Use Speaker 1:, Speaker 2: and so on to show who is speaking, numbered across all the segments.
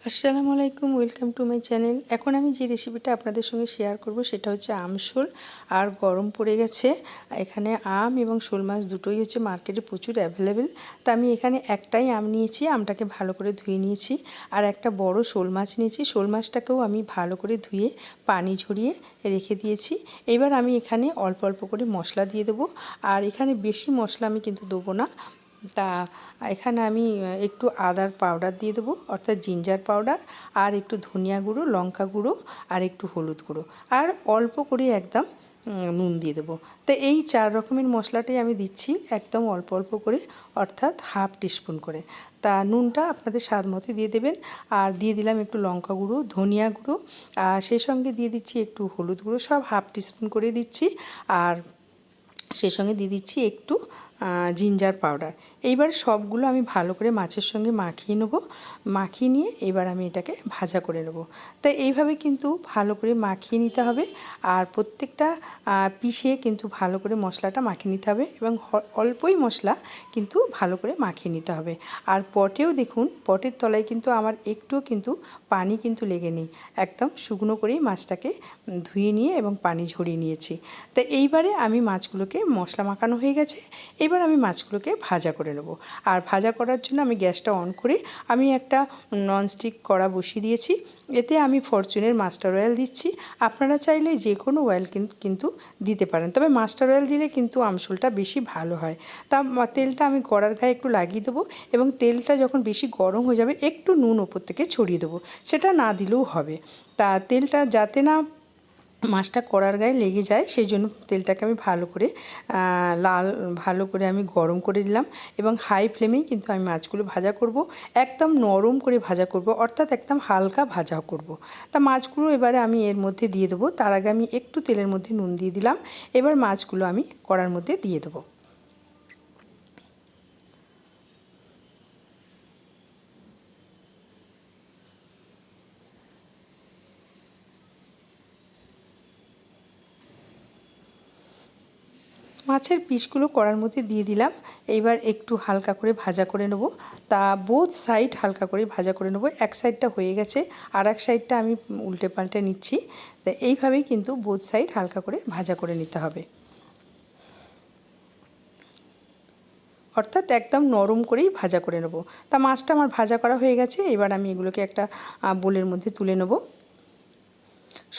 Speaker 1: আসসালামু আলাইকুম, welcome to my channel. এখন আমি যে রেসিপিটা আপনাদের সঙ্গে শেয়ার করব সেটা হচ্ছে আমশোল। আর গরম পড়ে গেছে, এখানে আম এবং শোল মাছ দুটোই হচ্ছে মার্কেটে প্রচুর অ্যাভেলেবেল। তা আমি এখানে একটাই আম নিয়েছি, আমটাকে ভালো করে ধুয়ে নিয়েছি। আর একটা বড় শোল মাছ নিয়েছি, শোল মাছটাকেও আমি ভালো করে ধুয়ে পানি ঝরিয়ে রেখে দিয়েছি। এবার আমি এখানে অল্প অল্প করে মশলা দিয়ে দেবো। আর এখানে বেশি মশলা আমি কিন্তু দেবো না। তা এখানে আমি একটু আদার পাউডার দিয়ে দেবো, অর্থাৎ জিঞ্জার পাউডার, আর একটু ধনিয়া গুঁড়ো, লঙ্কা গুঁড়ো, আর একটু হলুদ গুঁড়ো, আর অল্প করে একদম নুন দিয়ে দেবো। তো এই 4 রকমের মশলাটাই আমি দিচ্ছি একদম অল্প অল্প করে, অর্থাৎ হাফ টিস্পুন করে। তা নুনটা আপনাদের স্বাদ মতো দিয়ে দেবেন। আর দিয়ে দিলাম একটু লঙ্কা গুঁড়ো, ধনিয়া গুঁড়ো, আর সেই সঙ্গে দিয়ে দিচ্ছি একটু হলুদ গুঁড়ো, সব হাফ টিস্পুন করে দিচ্ছি। আর সেই সঙ্গে দিয়ে দিচ্ছি একটু জিঞ্জার পাউডার। এইবার সবগুলো আমি ভালো করে মাছের সঙ্গে মাখিয়ে নেব। মাখিয়ে নিয়ে এবার আমি এটাকে ভাজা করে নেব। তাই এইভাবে কিন্তু ভালো করে মাখিয়ে নিতে হবে। আর প্রত্যেকটা পিসে কিন্তু ভালো করে মশলাটা মাখিয়ে নিতে হবে, এবং অল্পই মশলা কিন্তু ভালো করে মাখিয়ে নিতে হবে। আর পটেও দেখুন, পটের তলায় কিন্তু আমার একটুও কিন্তু পানি কিন্তু লেগে নেই, একদম শুকনো করেই মাছটাকে ধুয়ে নিয়ে এবং পানি ঝরিয়ে নিয়েছি। তো এইবারে আমি মাছগুলোকে, মশলা মাখানো হয়ে গেছে, এবার আমি মাছগুলোকে ভাজা করে নেব। আর ভাজা করার জন্য আমি গ্যাসটা অন করে আমি একটা ননস্টিক কড়া বসিয়ে দিয়েছি। এতে আমি ফরচুনের মাস্টার অয়েল দিচ্ছি। আপনারা চাইলে যে কোনো অয়েল কিন্তু দিতে পারেন, তবে মাস্টার অয়েল দিলে কিন্তু আমশোলটা বেশি ভালো হয়। তা তেলটা আমি কড়ার গায়ে একটু লাগিয়ে দেবো, এবং তেলটা যখন বেশি গরম হয়ে যাবে একটু নুন ওপর থেকে ছড়িয়ে দেবো, সেটা না দিলেও হবে। তা তেলটা যাতে না মাছটা কড়ার গায়ে লেগে যায়, সেই জন্য তেলটাকে আমি ভালো করে আমি গরম করে দিলাম, এবং হাই ফ্লেমেই কিন্তু আমি মাছগুলো ভাজা করব। একদম নরম করে ভাজা করব, অর্থাৎ একদম হালকা ভাজা করব। তা মাছগুলো এবারে আমি এর মধ্যে দিয়ে দেবো। তার আগে আমি একটু তেলের মধ্যে নুন দিয়ে দিলাম। এবার মাছগুলো আমি কড়ার মধ্যে দিয়ে দেবো। মাছের পিসগুলো কড়ার মধ্যে দিয়ে দিলাম। এইবার একটু হালকা করে ভাজা করে নেব। তা বোথ সাইড হালকা করে ভাজা করে নেব। এক সাইডটা হয়ে গেছে, আর এক সাইডটা আমি উল্টে পাল্টে নিচ্ছি। তা এইভাবেই কিন্তু বোথ সাইড হালকা করে ভাজা করে নিতে হবে, অর্থাৎ একদম নরম করেই ভাজা করে নেব। তা মাছটা আমার ভাজা করা হয়ে গেছে, এবার আমি এগুলোকে একটা বোলের মধ্যে তুলে নেব।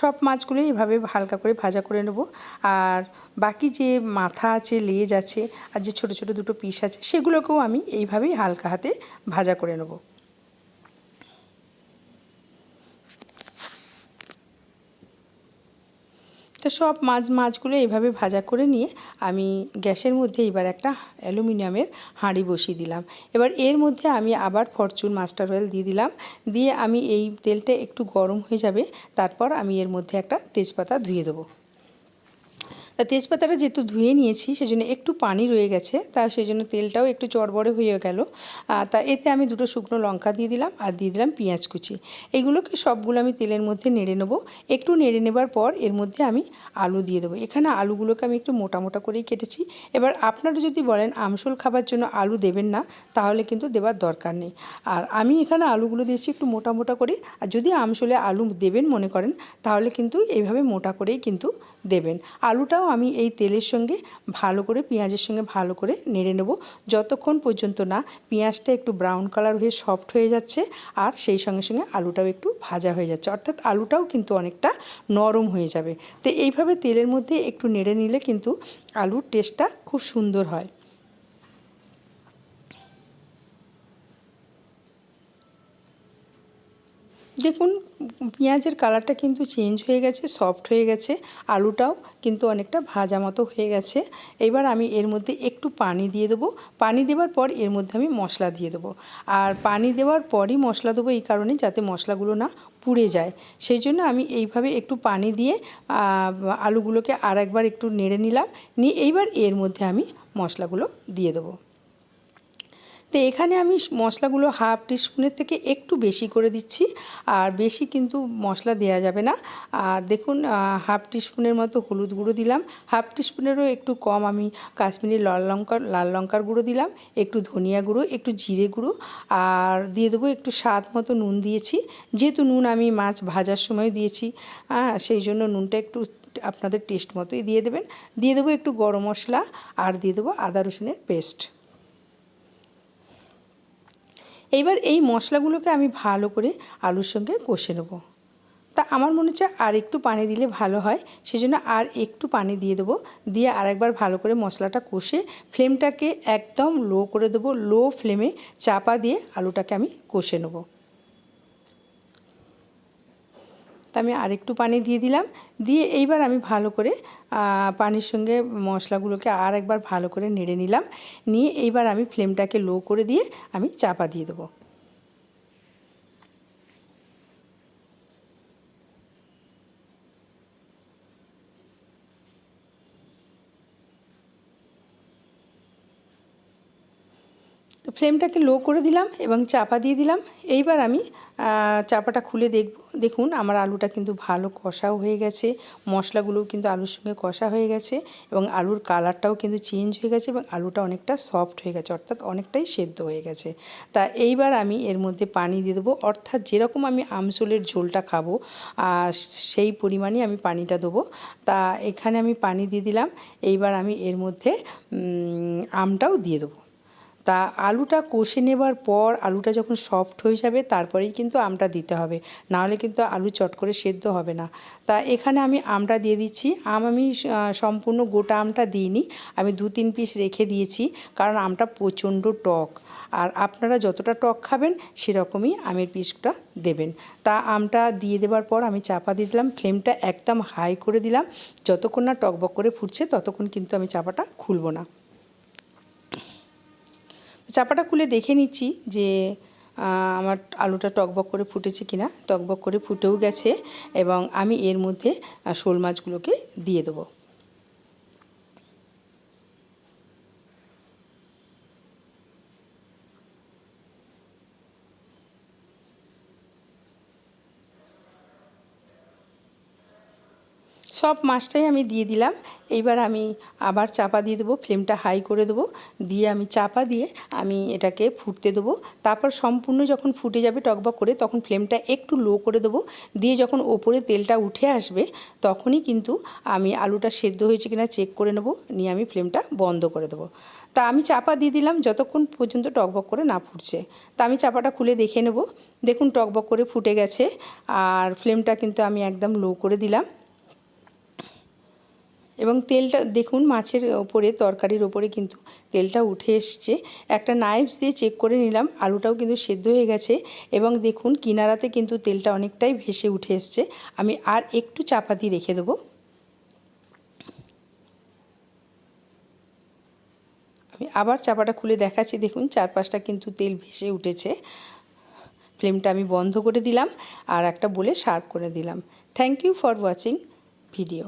Speaker 1: সব মাছগুলোই এভাবে হালকা করে ভাজা করে নেব। আর বাকি যে মাথা আছে, লেজ আছে, আর যে ছোটো ছোটো দুটো পিস আছে, সেগুলোকেও আমি এইভাবেই হালকা হাতে ভাজা করে নেব। তো সব মাছগুলো এভাবে ভাজা করে নিয়ে আমি গ্যাসের মধ্যে এবার একটা অ্যালুমিনিয়ামের হাঁড়ি বসিয়ে দিলাম। এবার এর মধ্যে আমি আবার ফরচুন মাস্টার অয়েল দিয়ে দিলাম। দিয়ে আমি এই তেলটা একটু গরম হয়ে যাবে, তারপর আমি এর মধ্যে একটা তেজপাতা ধুয়ে দেবো। তা তেজপাতাটা যেহেতু ধুয়ে নিয়েছি, সেজন্য একটু পানি রয়ে গেছে, তা সেই জন্য তেলটাও একটু চড়বড়ে হয়ে গেল। তা এতে আমি দুটো শুকনো লঙ্কা দিয়ে দিলাম, আর দিয়ে দিলাম পেঁয়াজ কুচি। এগুলোকে সবগুলো আমি তেলের মধ্যে নেড়ে নেব। একটু নেড়ে নেবার পর এর মধ্যে আমি আলু দিয়ে দেবো। এখানে আলুগুলোকে আমি একটু মোটা মোটা করেই কেটেছি। এবার আপনারা যদি বলেন আমশোল খাবার জন্য আলু দেবেন না, তাহলে কিন্তু দেওয়ার দরকার নেই। আর আমি এখানে আলুগুলো দিয়েছি একটু মোটা মোটা করে। আর যদি আমশোলে আলু দেবেন মনে করেন, তাহলে কিন্তু এইভাবে মোটা করেই কিন্তু দেবেন। আলুটাও আমি এই তেলের সঙ্গে ভালো করে, পেঁয়াজের সঙ্গে ভালো করে নেড়ে নেব, যতক্ষণ পর্যন্ত না পেঁয়াজটা একটু ব্রাউন কালার হয়ে সফট হয়ে যাচ্ছে, আর সেই সঙ্গে সঙ্গে আলুটাও একটু ভাজা হয়ে যাচ্ছে, অর্থাৎ আলুটাও কিন্তু অনেকটা নরম হয়ে যাবে। তো এইভাবে তেলের মধ্যে একটু নেড়ে নিলে কিন্তু আলুর টেস্টটা খুব সুন্দর হয়। দেখুন, পেঁয়াজের কালারটা কিন্তু চেঞ্জ হয়ে গেছে, সফট হয়ে গেছে, আলুটাও কিন্তু অনেকটা ভাজা মতো হয়ে গেছে। এবার আমি এর মধ্যে একটু পানি দিয়ে দেবো। পানি দেওয়ার পর এর মধ্যে আমি মশলা দিয়ে দেবো। আর পানি দেওয়ার পরই মশলা দেবো এই কারণে, যাতে মশলাগুলো না পুড়ে যায়। সেই জন্য আমি এইভাবে একটু পানি দিয়ে আলুগুলোকে আর একবার একটু নেড়ে নিলাম। নিয়ে এইবার এর মধ্যে আমি মশলাগুলো দিয়ে দেবো। তো তো এখানে আমি মশলাগুলো হাফ টিস্পুনের থেকে একটু বেশি করে দিচ্ছি, আর বেশি কিন্তু মশলা দেওয়া যাবে না। আর দেখুন হাফ টিস্পুনের মতো হলুদ গুঁড়ো দিলাম, হাফ টিস্পুনেরও একটু কম আমি কাশ্মীরি লাল লঙ্কার গুঁড়ো দিলাম, একটু ধনিয়া গুঁড়ো, একটু জিরে গুঁড়ো, আর দিয়ে দেবো একটু স্বাদ মতো নুন দিয়েছি। যেহেতু নুন আমি মাছ ভাজার সময় দিয়েছি, সেই জন্য নুনটা একটু আপনাদের টেস্ট মতোই দিয়ে দেবেন। দিয়ে দেবো একটু গরম মশলা, আর দিয়ে দেবো আদা রসুনের পেস্ট। এইবার এই মশলাগুলোকে আমি ভালো করে আলুর সঙ্গে কষে নেব। তা আমার মনে হচ্ছে আর একটু পানি দিলে ভালো হয়, সেজন্য আর একটু পানি দিয়ে দেবো। দিয়ে আরেকবার ভালো করে মশলাটা কষে ফ্লেমটাকে একদম লো করে দেবো। লো ফ্লেমে চাপা দিয়ে আলুটাকে আমি কষে নেব। তা আমি আরেকটু পানি দিয়ে দিলাম। দিয়ে এইবার আমি ভালো করে পানির সঙ্গে মশলাগুলোকে আর একবার ভালো করে নেড়ে নিলাম। নিয়ে এইবার আমি ফ্লেমটাকে লো করে দিয়ে আমি চাপা দিয়ে দেবো। তো ফ্লেমটাকে লো করে দিলাম এবং চাপা দিয়ে দিলাম। এইবার আমি চাপাটা খুলে দেখুন আমার আলুটা কিন্তু ভালো কষাও হয়ে গেছে, মশলাগুলোও কিন্তু আলুর সঙ্গে কষা হয়ে গেছে, এবং আলুর কালারটাও কিন্তু চেঞ্জ হয়ে গেছে, এবং আলুটা অনেকটা সফট হয়ে গেছে, অর্থাৎ অনেকটাই সেদ্ধ হয়ে গেছে। তা এইবার আমি এর মধ্যে পানি দিয়ে দেবো, অর্থাৎ যেরকম আমি আমসুলের ঝোলটা খাবো সেই পরিমাণই আমি পানিটা দেবো। তা এখানে আমি পানি দিয়ে দিলাম। এইবার আমি এর মধ্যে আমটাও দিয়ে দেবো। তা আলুটা কষে নেবার পর আলুটা যখন সফট হয়ে যাবে তারপরেই কিন্তু আমটা দিতে হবে, নাহলে কিন্তু আলু চট করে সেদ্ধ হবে না। তা এখানে আমি আমটা দিয়ে দিচ্ছি। আমি সম্পূর্ণ গোটা আমটা দিইনি, আমি 2-3 পিস রেখে দিয়েছি, কারণ আমটা প্রচণ্ড টক, আর আপনারা যতটা টক খাবেন সেরকমই আমের পিসটা দেবেন। তা আমটা দিয়ে দেওয়ার পর আমি চাপা দিয়ে দিলাম, ফ্লেমটা একদম হাই করে দিলাম। যতক্ষণ না টকবক করে ফুটছে ততক্ষণ কিন্তু আমি চাপাটা খুলব না। চাপাটা খুলে দেখে নিচ্ছি যে আমার আলুটা টকবক করে ফুটেছে কিনা। টকবক করে ফুটেও গেছে, এবং আমি এর মধ্যে শোল মাছগুলোকে দিয়ে দেবো। সব মাছটাই আমি দিয়ে দিলাম। এইবার আমি আবার চাপা দিয়ে দেবো, ফ্লেমটা হাই করে দেবো। দিয়ে আমি চাপা দিয়ে আমি এটাকে ফুটতে দেবো। তারপর সম্পূর্ণ যখন ফুটে যাবে টকবক করে, তখন ফ্লেমটা একটু লো করে দেবো। দিয়ে যখন ওপরে তেলটা উঠে আসবে তখনই কিন্তু আমি আলুটা সেদ্ধ হয়েছে কিনা চেক করে নেবো, নিয়ে আমি ফ্লেমটা বন্ধ করে দেবো। তা আমি চাপা দিয়ে দিলাম যতক্ষণ পর্যন্ত টকবক করে না ফুটছে। তা আমি চাপাটা খুলে দেখে নেব। দেখুন টকবক করে ফুটে গেছে, আর ফ্লেমটা কিন্তু আমি একদম লো করে দিলাম। এবং তেলটা দেখুন মাছের ওপরে, তরকারির ওপরে কিন্তু তেলটা উঠে এসছে। একটা নাইফ দিয়ে চেক করে নিলাম, আলুটাও কিন্তু সেদ্ধ হয়ে গেছে, এবং দেখুন কিনারাতে কিন্তু তেলটা অনেকটাই ভেসে উঠে এসছে। আমি আর একটু চাপা দিয়ে রেখে দেবো। আমি আবার চাপাটা খুলে দেখাচ্ছি, দেখুন চারপাশটা কিন্তু তেল ভেসে উঠেছে। ফ্লেমটা আমি বন্ধ করে দিলাম, আর একটা বলে সার্ভ করে দিলাম। Thank you for watching video.